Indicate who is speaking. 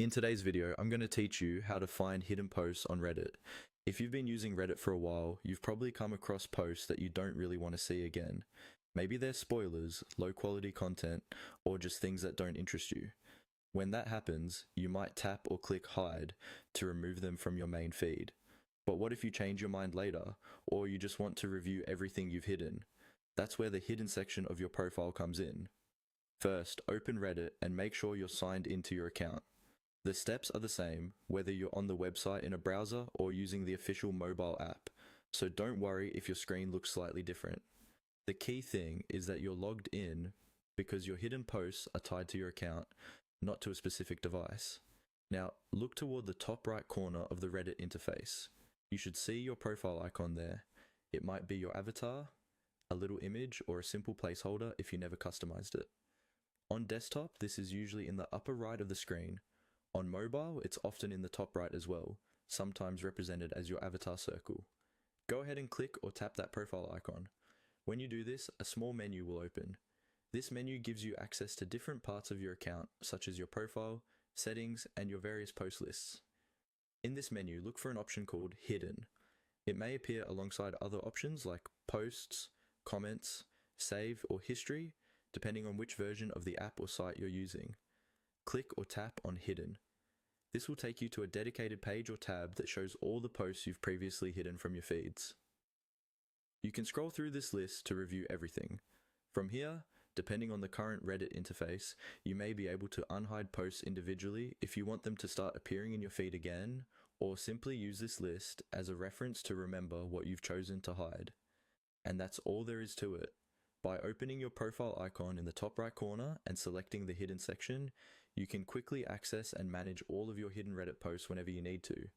Speaker 1: In today's video, I'm going to teach you how to find hidden posts on Reddit. If you've been using Reddit for a while, you've probably come across posts that you don't really want to see again. Maybe they're spoilers, low quality content, or just things that don't interest you. When that happens, you might tap or click hide to remove them from your main feed. But what if you change your mind later, or you just want to review everything you've hidden? That's where the hidden section of your profile comes in. First, open Reddit and make sure you're signed into your account. The steps are the same whether you're on the website in a browser or using the official mobile app, so don't worry if your screen looks slightly different. The key thing is that you're logged in because your hidden posts are tied to your account, not to a specific device. Now, look toward the top right corner of the Reddit interface. You should see your profile icon there. It might be your avatar, a little image, or a simple placeholder if you never customized it. On desktop, this is usually in the upper right of the screen. On mobile, it's often in the top right as well, sometimes represented as your avatar circle. Go ahead and click or tap that profile icon. When you do this, a small menu will open. This menu gives you access to different parts of your account, such as your profile, settings, and your various post lists. In this menu, look for an option called Hidden. It may appear alongside other options like Posts, Comments, Save, or History, depending on which version of the app or site you're using. Click or tap on Hidden. This will take you to a dedicated page or tab that shows all the posts you've previously hidden from your feeds. You can scroll through this list to review everything. From here, depending on the current Reddit interface, you may be able to unhide posts individually if you want them to start appearing in your feed again, or simply use this list as a reference to remember what you've chosen to hide. And that's all there is to it. By opening your profile icon in the top right corner and selecting the hidden section, you can quickly access and manage all of your hidden Reddit posts whenever you need to.